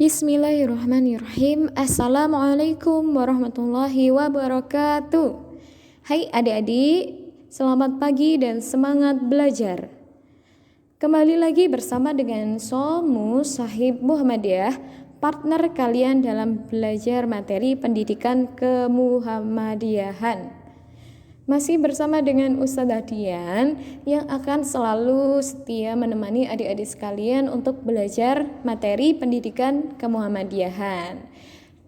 Bismillahirrahmanirrahim. Assalamualaikum warahmatullahi wabarakatuh. Hai adik-adik, selamat pagi dan semangat belajar. Kembali lagi bersama dengan Somu Sahib Muhammadiyah, partner kalian dalam belajar materi pendidikan kemuhammadiyahan. Masih bersama dengan Ustazah Dian yang akan selalu setia menemani adik-adik sekalian untuk belajar materi pendidikan kemuhammadiyahan.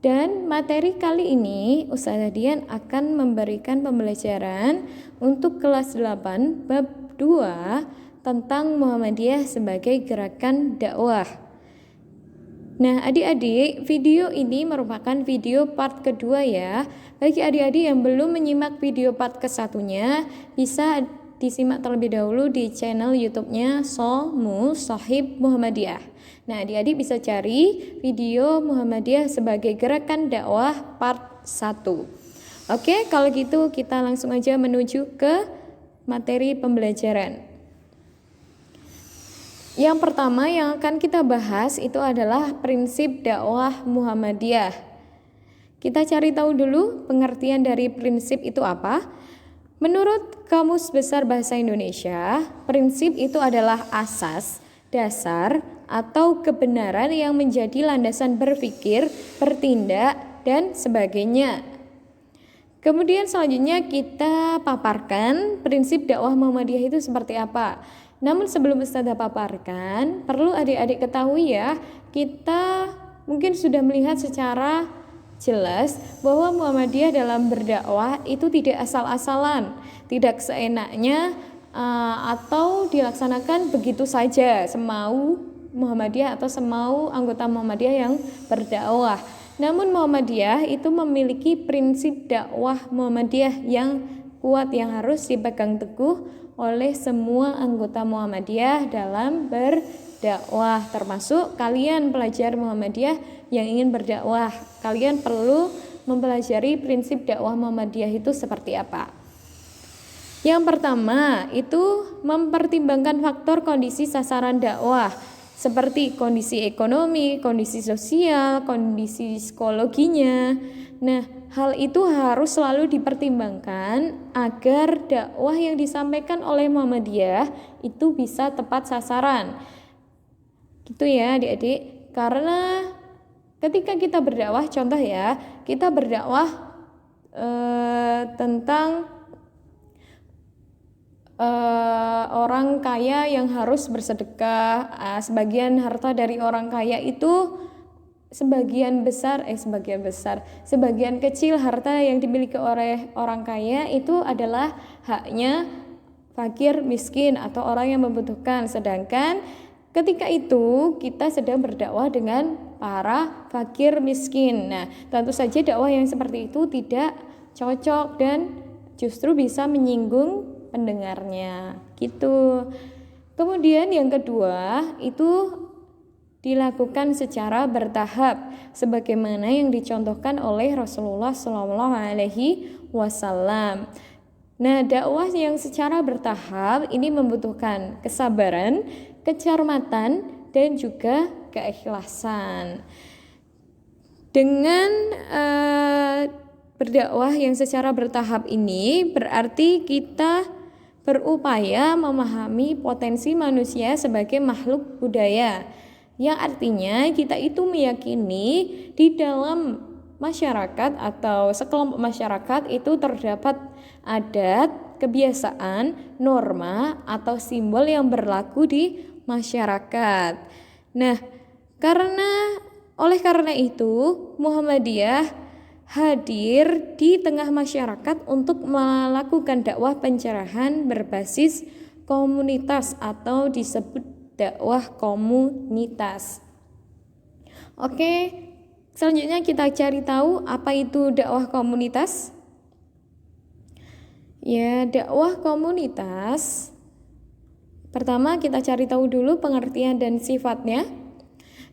Dan materi kali ini Ustazah Dian akan memberikan pembelajaran untuk kelas 8 bab 2 tentang Muhammadiyah sebagai gerakan dakwah. Nah adik-adik, video ini merupakan video part kedua ya. Bagi adik-adik yang belum menyimak video part ke-1-nya, bisa disimak terlebih dahulu di channel YouTube-nya Somu Sahib Muhammadiyah. Nah adik-adik bisa cari video Muhammadiyah sebagai gerakan dakwah part 1. Oke, kalau gitu kita langsung aja menuju ke materi pembelajaran. Yang pertama yang akan kita bahas itu adalah prinsip dakwah Muhammadiyah. Kita cari tahu dulu pengertian dari prinsip itu apa. Menurut Kamus Besar Bahasa Indonesia, prinsip itu adalah asas, dasar, atau kebenaran yang menjadi landasan berpikir, bertindak, dan sebagainya. Kemudian selanjutnya kita paparkan prinsip dakwah Muhammadiyah itu seperti apa. Namun sebelum Ustazah paparkan, perlu adik-adik ketahui ya, kita mungkin sudah melihat secara jelas bahwa Muhammadiyah dalam berdakwah itu tidak asal-asalan, tidak seenaknya atau dilaksanakan begitu saja semau Muhammadiyah atau semau anggota Muhammadiyah yang berdakwah. Namun Muhammadiyah itu memiliki prinsip dakwah Muhammadiyah yang kuat yang harus dipegang teguh oleh semua anggota Muhammadiyah dalam berdakwah, termasuk kalian pelajar Muhammadiyah yang ingin berdakwah. Kalian perlu mempelajari prinsip dakwah Muhammadiyah itu seperti apa. Yang pertama itu mempertimbangkan faktor kondisi sasaran dakwah seperti kondisi ekonomi, kondisi sosial, kondisi psikologinya. Nah, hal itu harus selalu dipertimbangkan agar dakwah yang disampaikan oleh Muhammadiyah itu bisa tepat sasaran. Gitu ya adik-adik. Karena ketika kita berdakwah, contoh ya, kita berdakwah tentang orang kaya yang harus bersedekah, sebagian harta dari orang kaya itu sebagian kecil harta yang dimiliki oleh orang kaya itu adalah haknya fakir miskin atau orang yang membutuhkan. Sedangkan ketika itu kita sedang berdakwah dengan para fakir miskin. Nah, tentu saja dakwah yang seperti itu tidak cocok dan justru bisa menyinggung pendengarnya gitu. Kemudian yang kedua itu dilakukan secara bertahap sebagaimana yang dicontohkan oleh Rasulullah SAW. Nah, dakwah yang secara bertahap ini membutuhkan kesabaran, kecermatan, dan juga keikhlasan. Dengan berdakwah yang secara bertahap ini berarti kita berupaya memahami potensi manusia sebagai makhluk budaya, yang artinya kita itu meyakini di dalam masyarakat atau sekelompok masyarakat itu terdapat adat, kebiasaan, norma, atau simbol yang berlaku di masyarakat. Nah, oleh karena itu Muhammadiyah hadir di tengah masyarakat untuk melakukan dakwah pencerahan berbasis komunitas atau disebut dakwah komunitas. Oke, selanjutnya kita cari tahu apa itu dakwah komunitas. Ya, dakwah komunitas. Pertama kita cari tahu dulu pengertian dan sifatnya.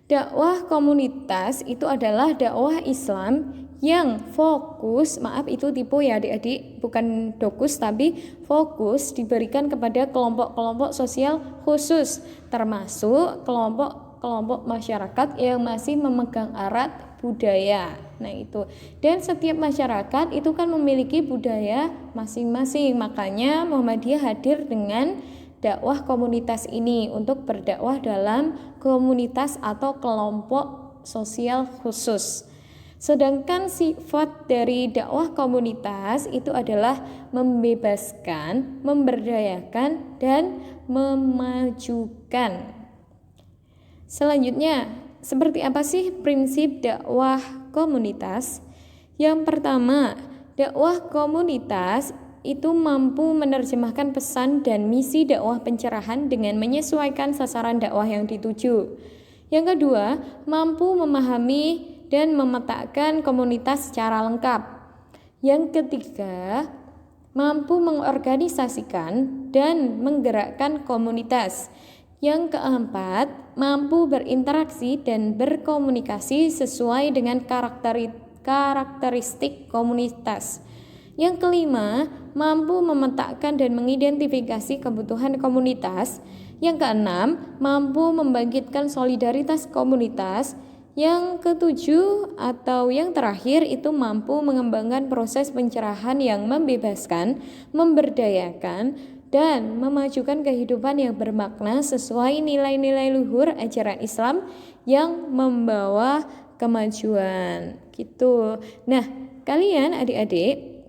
Dakwah komunitas itu adalah dakwah Islam yang fokus, maaf itu tipu ya adik-adik, bukan dokus tapi fokus diberikan kepada kelompok-kelompok sosial khusus, termasuk kelompok kelompok masyarakat yang masih memegang erat budaya. Nah itu, dan setiap masyarakat itu kan memiliki budaya masing-masing. Makanya Muhammadiyah hadir dengan dakwah komunitas ini untuk berdakwah dalam komunitas atau kelompok sosial khusus. Sedangkan sifat dari dakwah komunitas itu adalah membebaskan, memberdayakan, dan memajukan. Selanjutnya, seperti apa sih prinsip dakwah komunitas? Yang pertama, dakwah komunitas itu mampu menerjemahkan pesan dan misi dakwah pencerahan dengan menyesuaikan sasaran dakwah yang dituju. Yang kedua, mampu memahami dan memetakan komunitas secara lengkap. Yang ketiga, mampu mengorganisasikan dan menggerakkan komunitas. Yang keempat, mampu berinteraksi dan berkomunikasi sesuai dengan karakteristik komunitas. Yang kelima, mampu memetakan dan mengidentifikasi kebutuhan komunitas. Yang keenam, mampu membangkitkan solidaritas komunitas. Yang ketujuh atau yang terakhir itu mampu mengembangkan proses pencerahan yang membebaskan, memberdayakan, dan memajukan kehidupan yang bermakna sesuai nilai-nilai luhur ajaran Islam yang membawa kemajuan. Gitu. Nah, kalian adik-adik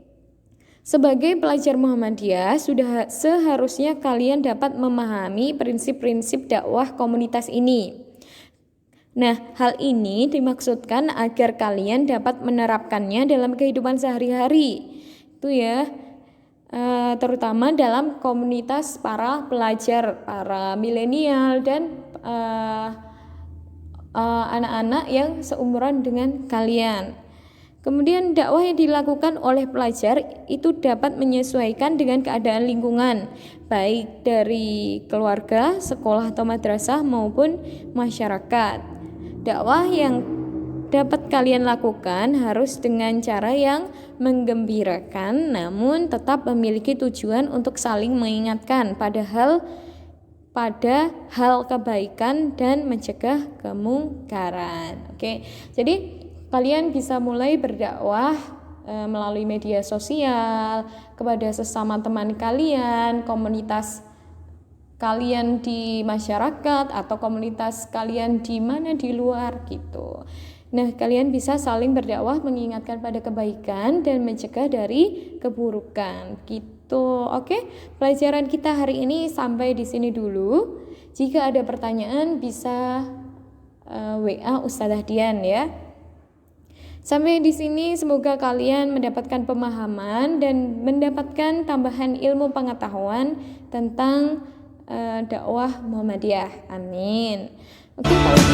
sebagai pelajar Muhammadiyah sudah seharusnya kalian dapat memahami prinsip-prinsip dakwah komunitas ini. Nah, hal ini dimaksudkan agar kalian dapat menerapkannya dalam kehidupan sehari-hari. Itu ya, terutama dalam komunitas para pelajar, para milenial dan anak-anak yang seumuran dengan kalian. Kemudian dakwah yang dilakukan oleh pelajar itu dapat menyesuaikan dengan keadaan lingkungan, baik dari keluarga, sekolah atau madrasah maupun masyarakat. Dakwah yang dapat kalian lakukan harus dengan cara yang menggembirakan, namun tetap memiliki tujuan untuk saling mengingatkan pada hal kebaikan dan mencegah kemungkaran. Oke, jadi kalian bisa mulai berdakwah melalui media sosial kepada sesama teman kalian, komunitas kalian di masyarakat atau komunitas kalian di mana di luar gitu. Nah, kalian bisa saling berdakwah mengingatkan pada kebaikan dan mencegah dari keburukan gitu. Oke, pelajaran kita hari ini sampai di sini dulu. Jika ada pertanyaan bisa WA Ustazah Dian ya. Sampai di sini semoga kalian mendapatkan pemahaman dan mendapatkan tambahan ilmu pengetahuan tentang dakwah Muhammadiyah. Amin. Oke, kalau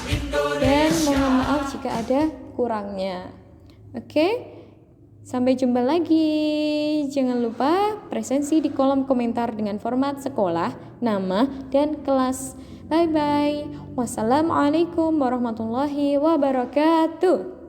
gitu dan mohon maaf jika ada kurangnya. Oke, sampai jumpa lagi. Jangan lupa presensi di kolom komentar dengan format sekolah, nama, dan kelas. Bye-bye. Wassalamualaikum warahmatullahi wabarakatuh.